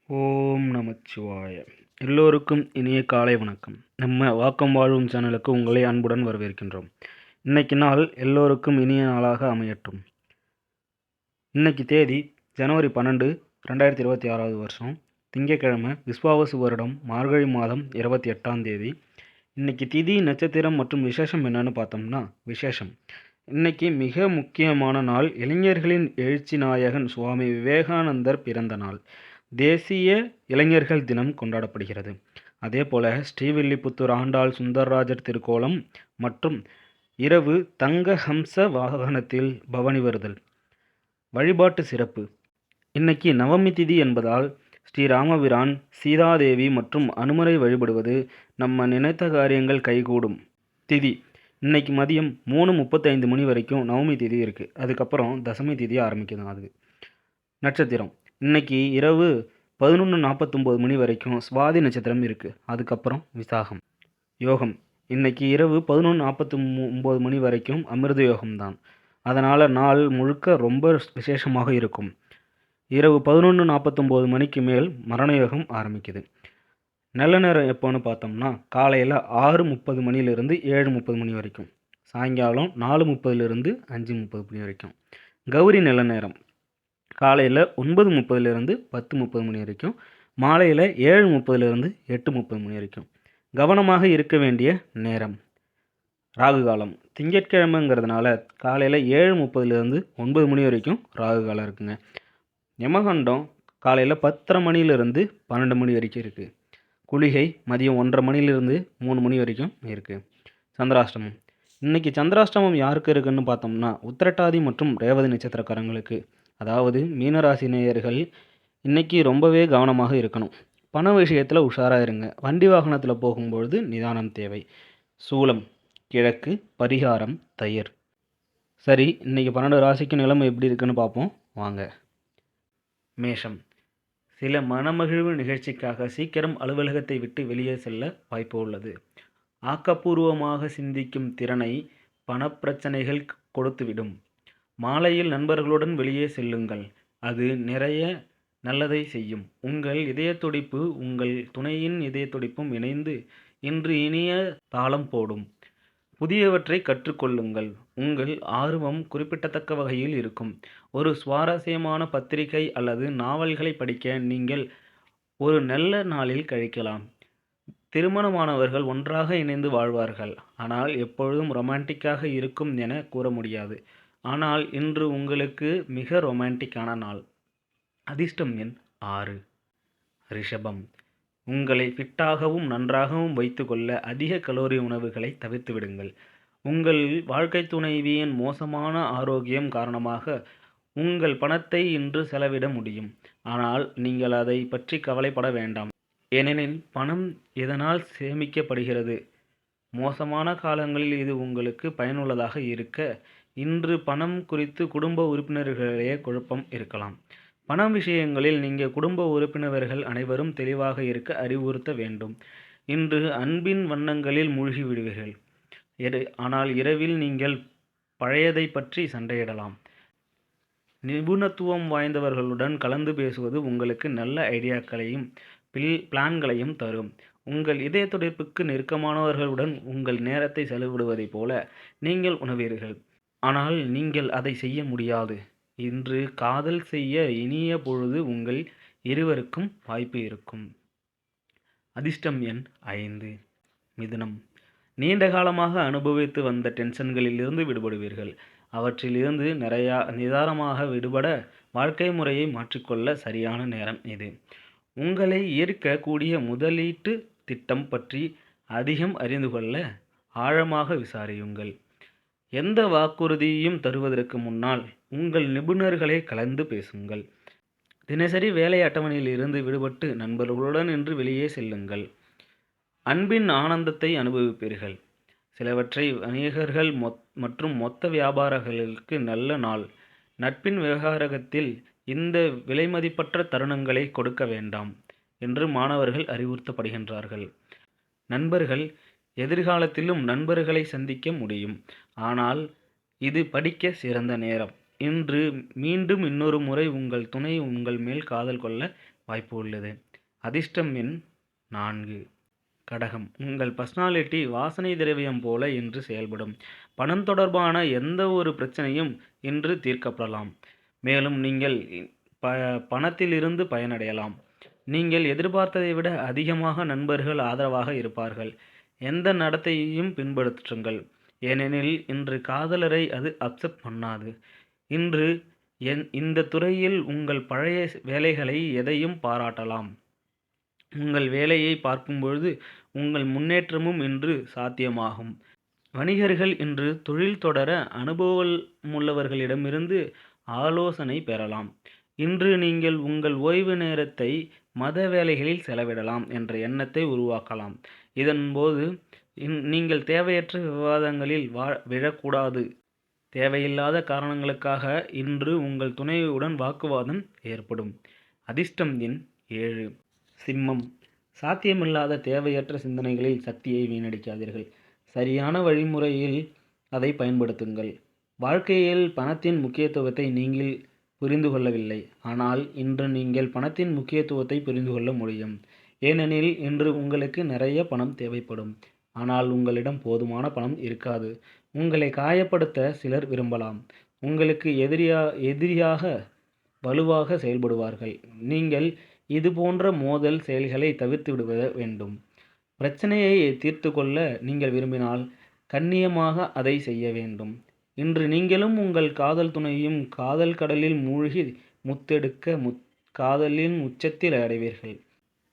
ஓம் நமச்சிவாய. எல்லோருக்கும் இனிய காலை வணக்கம். நம்ம வாக்கம் வாழும் சேனலுக்கு உங்களை அன்புடன் வரவேற்கின்றோம். இன்னைக்கு நாள் எல்லோருக்கும் இனிய நாளாக அமையட்டும். இன்னைக்கு தேதி ஜனவரி 12, 2026 வருஷம், திங்கட்கிழமை, விஸ்வாவசு வருடம், மார்கழி மாதம் 28ஆம் தேதி. இன்னைக்கு திதி, நட்சத்திரம் மற்றும் விசேஷம் என்னன்னு பார்த்தோம்னா, விசேஷம் இன்னைக்கு மிக முக்கியமான நாள். இளைஞர்களின் எழுச்சி நாயகன் சுவாமி விவேகானந்தர் பிறந்த நாள். தேசிய இளைஞர்கள் தினம் கொண்டாடப்படுகிறது. அதே போல ஸ்ரீவில்லிபுத்தூர் ஆண்டாள் சுந்தரராஜர் திருக்கோலம் மற்றும் இரவு தங்க ஹம்ச வாகனத்தில் பவனி வருதல். வழிபாட்டு சிறப்பு. இன்னைக்கு நவமி திதி என்பதால் ஸ்ரீராமபிரான், சீதாதேவி மற்றும் அனுமரை வழிபடுவது நம்ம நினைத்த காரியங்கள் கைகூடும். திதி இன்னைக்கு மதியம் 3:35 மணி வரைக்கும் நவமி திதி இருக்குது. அதுக்கப்புறம் தசமி திதி ஆரம்பிக்குது. அது நட்சத்திரம் இன்னைக்கு இரவு 11:49 மணி வரைக்கும் சுவாதி நட்சத்திரம் இருக்குது. அதுக்கப்புறம் விசாகம். யோகம் இன்னைக்கு இரவு 11:49 மணி வரைக்கும் அமிர்த யோகம்தான். அதனால் நாள் முழுக்க ரொம்ப விசேஷமாக இருக்கும். இரவு 11:49 மணிக்கு மேல் மரண யோகம் ஆரம்பிக்குது. நல்ல நேரம் எப்போன்னு பார்த்தோம்னா காலையில் 6:30 மணிலிருந்து 7:30 மணி வரைக்கும், சாயங்காலம் 4:30லிருந்து 5:30 மணி வரைக்கும். கௌரி நல்ல நேரம் காலையில் 9:30லிருந்து 10:30 மணி வரைக்கும், மாலையில் 7:30லிருந்து 8:30 மணி வரைக்கும். கவனமாக இருக்க வேண்டிய நேரம் ராகு காலம். திங்கட்கிழமைங்கிறதுனால காலையில் 7:30லிருந்து 9 மணி வரைக்கும் ராகு காலம் இருக்குங்க. யமகண்டம் காலையில் 10:30 மணிலிருந்து 12 மணி வரைக்கும் இருக்குது. குளிகை மதியம் 1:30 மணிலிருந்து 3 மணி வரைக்கும் இருக்குது. சந்திராஷ்டமம் இன்னைக்கு சந்திராஷ்டமம் யாருக்கு இருக்குன்னு பார்த்தோம்னா உத்திரட்டாதி மற்றும் ரேவதி நட்சத்திரக்காரங்களுக்கு. அதாவது மீனராசி நேயர்கள் இன்னைக்கு ரொம்பவே கவனமாக இருக்கணும். பண விஷயத்தில் உஷாராக இருங்க. வண்டி வாகனத்தில் போகும்பொழுது நிதானம் தேவை. சூலம் கிழக்கு, பரிகாரம் தயிர். சரி, இன்னைக்கு 12 ராசிக்கு நிலைமை எப்படி இருக்குன்னு பார்ப்போம் வாங்க. மேஷம் சில மனமகிழ்வு நிகழ்ச்சிக்காக சீக்கிரம் அலுவலகத்தை விட்டு வெளியே செல்ல வாய்ப்பு உள்ளது. ஆக்கப்பூர்வமாக சிந்திக்கும் திறனை பணப்பிரச்சனைகள் கொடுத்துவிடும். மாலையில் நண்பர்களுடன் வெளியே செல்லுங்கள். அது நிறைய நல்லதை செய்யும். உங்கள் இதய துடிப்பு உங்கள் துணையின் இதய துடிப்பும் இணைந்து இன்று இனிய தாளம் போடும். புதியவற்றை கற்றுக்கொள்ளுங்கள். உங்கள் ஆர்வம் குறிப்பிடத்தக்க வகையில் இருக்கும். ஒரு சுவாரஸ்யமான பத்திரிகை அல்லது நாவல்களை படிக்க நீங்கள் ஒரு நல்ல நாளில் கழிக்கலாம். திருமணமானவர்கள் ஒன்றாக இணைந்து வாழ்வார்கள். ஆனால் எப்பொழுதும் ரொமான்டிக்காக இருக்கும் என கூற முடியாது. ஆனால் இன்று உங்களுக்கு மிக ரொமான்டிக்கான நாள். அதிர்ஷ்டம் எண் 6. ரிஷபம் உங்களை ஃபிட்டாகவும் நன்றாகவும் வைத்துக்கொள்ள அதிக கலோரி உணவுகளை தவிர்த்து விடுங்கள். உங்கள் வாழ்க்கை துணைவியின் மோசமான ஆரோக்கியம் காரணமாக உங்கள் பணத்தை இன்று செலவிட முடியும். ஆனால் நீங்கள் அதை பற்றி கவலைப்பட வேண்டாம். ஏனெனில் பணம் இதனால் சேமிக்கப்படுகிறது. மோசமான காலங்களில் இது உங்களுக்கு பயனுள்ளதாக இருக்க இன்று பணம் குறித்து குடும்ப உறுப்பினர்களிடையே குழப்பம் இருக்கலாம். பணம் விஷயங்களில் நீங்கள் குடும்ப உறுப்பினர்கள் அனைவரும் தெளிவாக இருக்க அறிவுறுத்த வேண்டும். இன்று அன்பின் வண்ணங்களில் மூழ்கி விடுவீர்கள். ஆனால் இரவில் நீங்கள் பழையதை பற்றி சண்டையிடலாம். நிபுணத்துவம் வாய்ந்தவர்களுடன் கலந்து பேசுவது உங்களுக்கு நல்ல ஐடியாக்களையும் பிளான்களையும் தரும். உங்கள் இதய துடிப்புக்கு நெருக்கமானவர்களுடன் உங்கள் நேரத்தை செலவிடுவதைப் போல நீங்கள் உணர்வீர்கள். ஆனால் நீங்கள் அதை செய்ய முடியாது. இன்று காதல் செய்ய இனிய பொழுது உங்கள் இருவருக்கும் வாய்ப்பு இருக்கும். அதிர்ஷ்டம் எண் 5. மிதுனம் நீண்ட காலமாக அனுபவித்து வந்த டென்ஷன்களிலிருந்து விடுபடுவீர்கள். அவற்றிலிருந்து நிதானமாக விடுபட வாழ்க்கை முறையை மாற்றிக்கொள்ள சரியான நேரம் இது. உங்களை ஈர்க்கக்கூடிய முதலீட்டு திட்டம் பற்றி அதிகம் அறிந்து கொள்ள ஆழமாக விசாரியுங்கள். எந்த வாக்குறுதியையும் தருவதற்கு முன்னால் உங்கள் நிபுணர்களை கலந்து பேசுங்கள். தினசரி வேலை அட்டவணையில் இருந்து விடுபட்டு நண்பர்களுடன் இன்று வெளியே செல்லுங்கள். அன்பின் ஆனந்தத்தை அனுபவிப்பீர்கள். சிலவற்றை வணிகர்கள் மற்றும் மொத்த வியாபாரிகளுக்கு நல்ல நாள். நட்பின் விவகாரத்தில் இந்த விலைமதிப்பற்ற தருணங்களை கொடுக்க வேண்டாம் என்று மாணவர்கள் அறிவுறுத்தப்படுகின்றார்கள். நண்பர்கள் எதிர்காலத்திலும் நண்பர்களை சந்திக்க முடியும். ஆனால் இது படிக்க சிறந்த நேரம். இன்று மீண்டும் இன்னொரு முறை உங்கள் துணை உங்கள் மேல் காதல் கொள்ள வாய்ப்பு உள்ளது. அதிர்ஷ்டம் எண் 4. கடகம். உங்கள் பர்சனாலிட்டி வாசனை திரவியம் போல இன்று செயல்படும். பணம் தொடர்பான எந்த ஒரு பிரச்சனையும் இன்று தீர்க்கப்படலாம். மேலும் நீங்கள் பணத்திலிருந்து பயனடையலாம். நீங்கள் எதிர்பார்த்ததை விட அதிகமாக நண்பர்கள் ஆதரவாக இருப்பார்கள். எந்த நடத்தையையும் பின்பற்றுங்கள். ஏனெனில் இன்று காதலரை அது அக்செப்ட் பண்ணாது. இன்று இந்த துறையில் உங்கள் பழைய வேலைகளை எதையும் பாராட்டலாம். உங்கள் வேலையை பார்க்கும்பொழுது உங்கள் முன்னேற்றமும் இன்று சாத்தியமாகும். வணிகர்கள் இன்று தொழில் தொடர அனுபவமுள்ளவர்களிடமிருந்து ஆலோசனை பெறலாம். இன்று நீங்கள் உங்கள் ஓய்வு நேரத்தை மத வேலைகளில் செலவிடலாம் என்ற எண்ணத்தை உருவாக்கலாம். இதன்போது நீங்கள் தேவையற்ற விவாதங்களில் விழக்கூடாது. தேவையில்லாத காரணங்களுக்காக இன்று உங்கள் துணையுடன் வாக்குவாதம் ஏற்படும். அதிர்ஷ்டம் எண் 7. சிம்மம். சாத்தியமில்லாத தேவையற்ற சிந்தனைகளில் சக்தியை வீணடிக்காதீர்கள். சரியான வழிமுறையில் அதை பயன்படுத்துங்கள். வாழ்க்கையில் பணத்தின் முக்கியத்துவத்தை நீங்கள் புரிந்து கொள்ளவில்லை. ஆனால் இன்று நீங்கள் பணத்தின் முக்கியத்துவத்தை புரிந்து கொள்ள முடியும். ஏனெனில் இன்று உங்களுக்கு நிறைய பணம் தேவைப்படும். ஆனால் உங்களிடம் போதுமான பணம் இருக்காது. உங்களை காயப்படுத்த சிலர் விரும்பலாம். உங்களுக்கு எதிரியாக வலுவாக செயல்படுவார்கள். நீங்கள் இதுபோன்ற மோதல் செயல்களை தவிர்த்து விட வேண்டும். பிரச்சனையை தீர்த்து கொள்ள நீங்கள் விரும்பினால் கண்ணியமாக அதை செய்ய வேண்டும். இன்று நீங்களும் உங்கள் காதல் துணையும் காதல் கடலில் மூழ்கி முத்தெடுக்க காதலின் உச்சத்தில் அடைவீர்கள்.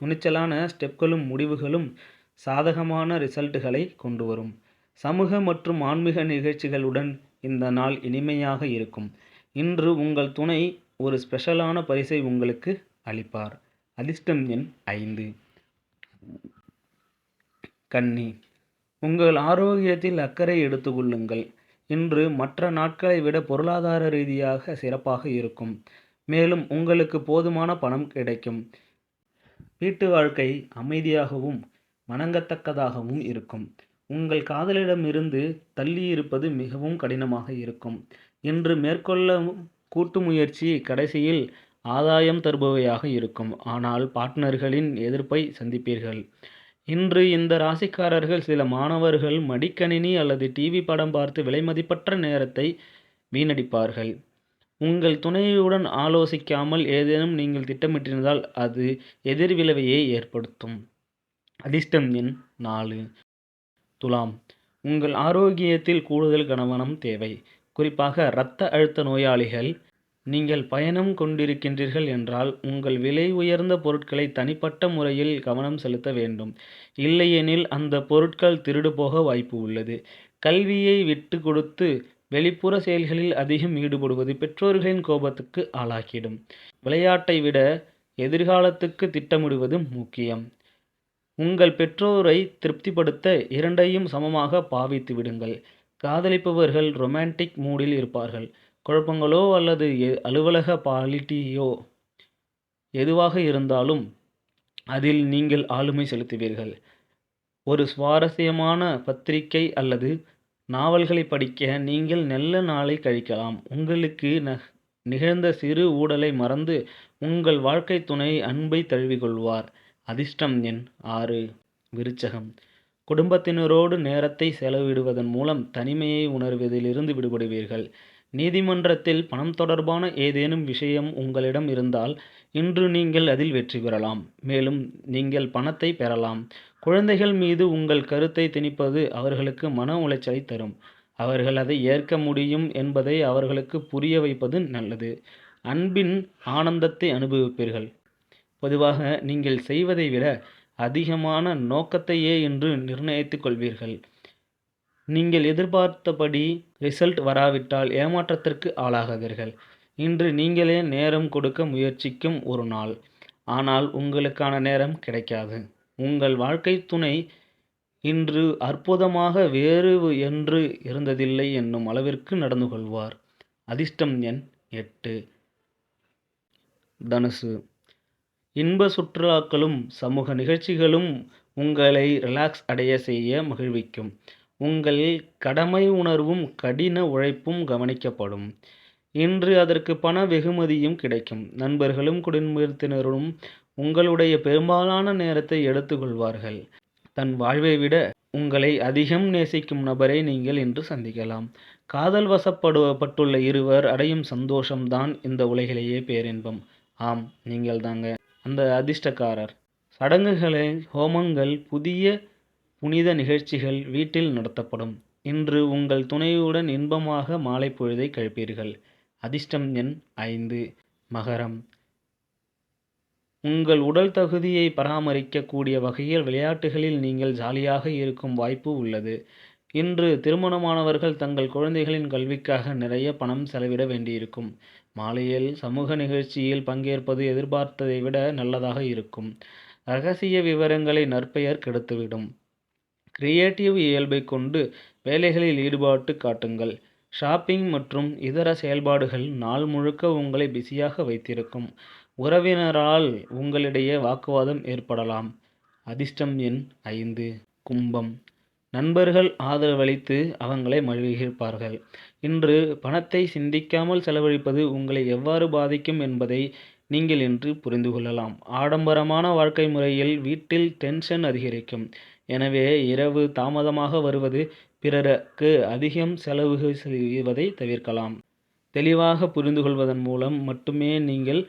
துணிச்சலான ஸ்டெப்களும் முடிவுகளும் சாதகமான ரிசல்ட்டுகளை கொண்டு வரும். சமூக மற்றும் ஆன்மீக நிகழ்ச்சிகளுடன் இந்த நாள் இனிமையாக இருக்கும். இன்று உங்கள் துணை ஒரு ஸ்பெஷலான பரிசை உங்களுக்கு அளிப்பார். அதிர்ஷ்டம் எண் 5. கன்னி. உங்கள் ஆரோக்கியத்தில் அக்கறை எடுத்துக்கொள்ளுங்கள். இன்று மற்ற நாட்களை விட பொருளாதார ரீதியாக சிறப்பாக இருக்கும். மேலும் உங்களுக்கு போதுமான பணம் கிடைக்கும். வீட்டு வாழ்க்கை அமைதியாகவும் வணங்கத்தக்கதாகவும் இருக்கும். உங்கள் காதலிடமிருந்து தள்ளி இருப்பது மிகவும் கடினமாக இருக்கும். இன்று மேற்கொள்ளும் கூட்டு முயற்சி கடைசியில் ஆதாயம் தருபவையாக இருக்கும். ஆனால் பார்ட்னர்களின் எதிர்ப்பை சந்திப்பீர்கள். இன்று இந்த ராசிக்காரர்கள் சில மாணவர்கள் மடிக்கணினி அல்லது டிவி படம் பார்த்து விலைமதிப்பற்ற நேரத்தை வீணடிப்பார்கள். உங்கள் துணையுடன் ஆலோசிக்காமல் ஏதேனும் நீங்கள் திட்டமிட்டிருந்தால் அது எதிர்விளைவையே ஏற்படுத்தும். அதிர்ஷ்டம் எண் 4. துலாம். உங்கள் ஆரோக்கியத்தில் கூடுதல் கவனம் தேவை. குறிப்பாக இரத்த அழுத்த நோயாளிகள். நீங்கள் பயணம் கொண்டிருக்கின்றீர்கள் என்றால் உங்கள் விலை உயர்ந்த பொருட்களை தனிப்பட்ட முறையில் கவனம் செலுத்த வேண்டும். இல்லையெனில் அந்த பொருட்கள் திருடு போக வாய்ப்பு உள்ளது. கல்வியை விட்டு கொடுத்து வெளிப்புற செயல்களில் அதிகம் ஈடுபடுவது பெற்றோர்களின் கோபத்துக்கு ஆளாக்கிடும். விளையாட்டை விட எதிர்காலத்துக்கு திட்டமிடுவது முக்கியம். உங்கள் பெற்றோரை திருப்திப்படுத்த இரண்டையும் சமமாக பாவித்து விடுங்கள். காதலிப்பவர்கள் ரொமான்டிக் மூடில் இருப்பார்கள். குழப்பங்களோ அல்லது அலுவலக பாலிட்டியோ எதுவாக இருந்தாலும் அதில் நீங்கள் ஆளுமை செலுத்துவீர்கள். ஒரு சுவாரஸ்யமான பத்திரிகை அல்லது நாவல்களை படிக்க நீங்கள் நல்ல நாளை கழிக்கலாம். உங்களுக்கு நிகழ்ந்த சிறு ஊடலை மறந்து உங்கள் வாழ்க்கை துணை அன்பை தழுவிக்கொள்வார். அதிர்ஷ்டம் எண் 6. விருச்சகம். குடும்பத்தினரோடு நேரத்தை செலவிடுவதன் மூலம் தனிமையை உணர்வதிலிருந்து விடுபடுவீர்கள். நீதிமன்றத்தில் பணம் தொடர்பான ஏதேனும் விஷயம் உங்களிடம் இருந்தால் இன்று நீங்கள் அதில் வெற்றி பெறலாம். மேலும் நீங்கள் பணத்தை பெறலாம். குழந்தைகள் மீது உங்கள் கருத்தை திணிப்பது அவர்களுக்கு மன உளைச்சலை தரும். அவர்கள் அதை ஏற்க முடியும் என்பதை அவர்களுக்கு புரிய வைப்பது நல்லது. அன்பின் ஆனந்தத்தை அனுபவிப்பீர்கள். பொதுவாக நீங்கள் செய்வதை விட அதிகமான நோக்கத்தையே இன்று நிர்ணயித்துக் கொள்வீர்கள். நீங்கள் எதிர்பார்த்தபடி ரிசல்ட் வராவிட்டால் ஏமாற்றத்திற்கு ஆளாகாதீர்கள். இன்று நீங்களே நேரம் கொடுக்க முயற்சிக்கும் ஒரு நாள். ஆனால் உங்களுக்கான நேரம் கிடைக்காது. உங்கள் வாழ்க்கை துணை இன்று அற்புதமாக வேறு என்று இருந்ததில்லை என்னும் அளவிற்கு நடந்து கொள்வார். அதிர்ஷ்டம் எண் 8. தனுசு. இன்ப சுற்றுலாக்களும் சமூக நிகழ்ச்சிகளும் உங்களை ரிலாக்ஸ் அடைய செய்ய மகிழ்விக்கும். உங்கள் கடமை உணர்வும் கடின உழைப்பும் கவனிக்கப்படும். இன்று அதற்கு பண வெகுமதியும் கிடைக்கும். நண்பர்களும் குடும்பத்தினரும் உங்களுடைய பெரும்பாலான நேரத்தை எடுத்துக்கொள்வார்கள். தன் வாழ்வை விட உங்களை அதிகம் நேசிக்கும் நபரை நீங்கள் இன்று சந்திக்கலாம். காதல் வசப்பட்டுள்ள இருவர் அடையும் சந்தோஷம்தான் இந்த உலகிலேயே பேரின்பம். ஆம், நீங்கள் தாங்க அந்த அதிர்ஷ்டக்காரர். சடங்குகளை, ஹோமங்கள், புதிய புனித நிகழ்ச்சிகள் வீட்டில் நடத்தப்படும். இன்று உங்கள் துணையுடன் இன்பமாக மாலை பொழுதை கழிப்பீர்கள். அதிர்ஷ்டம் எண் 5. மகரம். உங்கள் உடல் தகுதியை பராமரிக்க கூடிய வகையில் விளையாட்டுகளில் நீங்கள் ஜாலியாக இருக்கும் வாய்ப்பு உள்ளது. இன்று திருமணமானவர்கள் தங்கள் குழந்தைகளின் கல்விக்காக நிறைய பணம் செலவிட வேண்டியிருக்கும். மாலையில் சமூக நிகழ்ச்சியில் பங்கேற்பது எதிர்பார்த்ததை விட நல்லதாக இருக்கும். ரகசிய விவரங்களை நற்பெயர் கெடுத்துவிடும். கிரியேட்டிவ் இயல்பை கொண்டு வேலைகளில் ஈடுபாட்டு காட்டுங்கள். ஷாப்பிங் மற்றும் இதர செயல்பாடுகள் நாள் முழுக்க உங்களை பிஸியாக வைத்திருக்கும். உறவினரால் உங்களிடையே வாக்குவாதம் ஏற்படலாம். அதிர்ஷ்டம் எண் 5. கும்பம். நண்பர்கள் ஆதரவளித்து அவங்களை மகிழ்விப்பார்கள். இன்று பணத்தை சிந்திக்காமல் செலவழிப்பது உங்களை எவ்வாறு பாதிக்கும் என்பதை நீங்கள் இன்று புரிந்து கொள்ளலாம். ஆடம்பரமான வாழ்க்கை முறையில் வீட்டில் டென்ஷன் அதிகரிக்கும். எனவே இரவு தாமதமாக வருவது, பிறருக்கு அதிகம் செலவு செய்வதை தவிர்க்கலாம். தெளிவாக புரிந்து கொள்வதன் மூலம் மட்டுமே நீங்கள்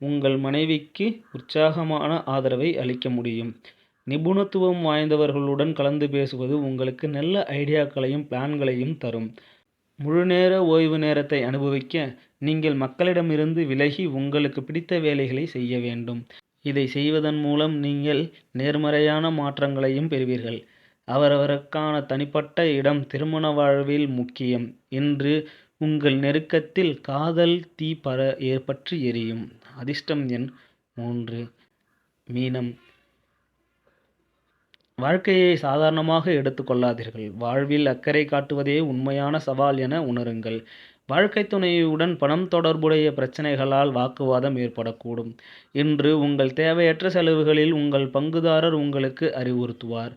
உங்கள் மனைவிக்கு உற்சாகமான ஆதரவை அளிக்க முடியும். நிபுணத்துவம் வாய்ந்தவர்களுடன் கலந்து பேசுவது உங்களுக்கு நல்ல ஐடியாக்களையும் பிளான்களையும் தரும். முழுநேர ஓய்வு நேரத்தை அனுபவிக்க நீங்கள் மக்களிடமிருந்து விலகி உங்களுக்கு பிடித்த வேலைகளை செய்ய வேண்டும். இதை செய்வதன் மூலம் நீங்கள் நேர்மறையான மாற்றங்களையும் பெறுவீர்கள். அவரவருக்கான தனிப்பட்ட இடம் திருமண வாழ்வில் முக்கியம். இன்று உங்கள் நெருக்கத்தில் காதல் தீ பற்றி எரியும். அதிர்ஷ்டம் எண் 3. மீனம். வாழ்க்கையை சாதாரணமாக எடுத்துக் கொள்ளாதீர்கள். வாழ்வில் அக்கறை காட்டுவதே உண்மையான சவால் என உணருங்கள். வாழ்க்கை துணையுடன் பணம் தொடர்புடைய பிரச்சனைகளால் வாக்குவாதம் ஏற்படக்கூடும். இன்று உங்கள் தேவையற்ற செலவுகளில் உங்கள் பங்குதாரர் உங்களுக்கு அறிவுறுத்துவார்.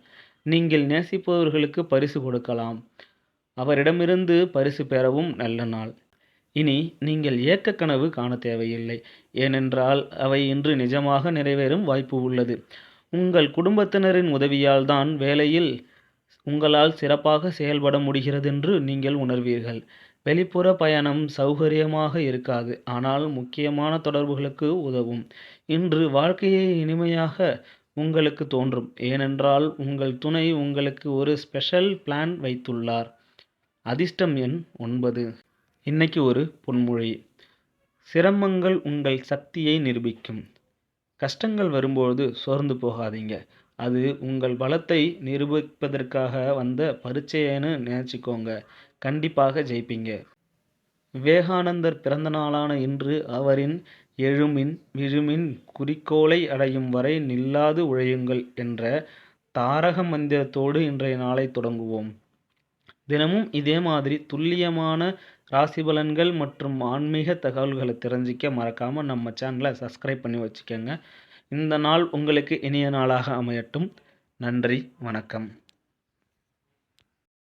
நீங்கள் நேசிப்பவர்களுக்கு பரிசு கொடுக்கலாம். அவரிடமிருந்து பரிசு பெறவும் நல்ல நாள். இனி நீங்கள் ஏக்க கனவு காண தேவையில்லை. ஏனென்றால் அவை இன்று நிஜமாக நிறைவேறும் வாய்ப்பு உள்ளது. உங்கள் குடும்பத்தினரின் உதவியால் தான் வேலையில் உங்களால் சிறப்பாக செயல்பட முடிகிறதென்று நீங்கள் உணர்வீர்கள். வெளிப்புற பயணம் சௌகரியமாக இருக்காது, ஆனால் முக்கியமான தொடர்புகளுக்கு உதவும். இன்று வாழ்க்கையை இனிமையாக உங்களுக்கு தோன்றும். ஏனென்றால் உங்கள் துணை உங்களுக்கு ஒரு ஸ்பெஷல் பிளான் வைத்துள்ளார். அதிர்ஷ்டம் எண் 9. இன்னைக்கு ஒரு பொன்மொழி. சிரமங்கள் உங்கள் சக்தியை நிரூபிக்கும். கஷ்டங்கள் வரும்போது சோர்ந்து போகாதீங்க. அது உங்கள் பலத்தை நிரூபிப்பதற்காக வந்த பரீட்சைன்னு நினச்சிக்கோங்க. கண்டிப்பாக ஜெயிப்பீங்க. விவேகானந்தர் பிறந்த நாளான இன்று அவரின் எழுமின் விழுமின் குறிக்கோளை அடையும் வரை நில்லாது உழையுங்கள் என்ற தாரக மந்திரத்தோடு இன்றைய நாளை தொடங்குவோம். தினமும் இதே மாதிரி துல்லியமான ராசி பலன்கள் மற்றும் ஆன்மீக தகவல்களை தெரிஞ்சிக்க மறக்காமல் நம்ம சேனலை சப்ஸ்கிரைப் பண்ணி வச்சுக்கோங்க. இந்த நாள் உங்களுக்கு இனிய நாளாக அமையட்டும். நன்றி, வணக்கம்.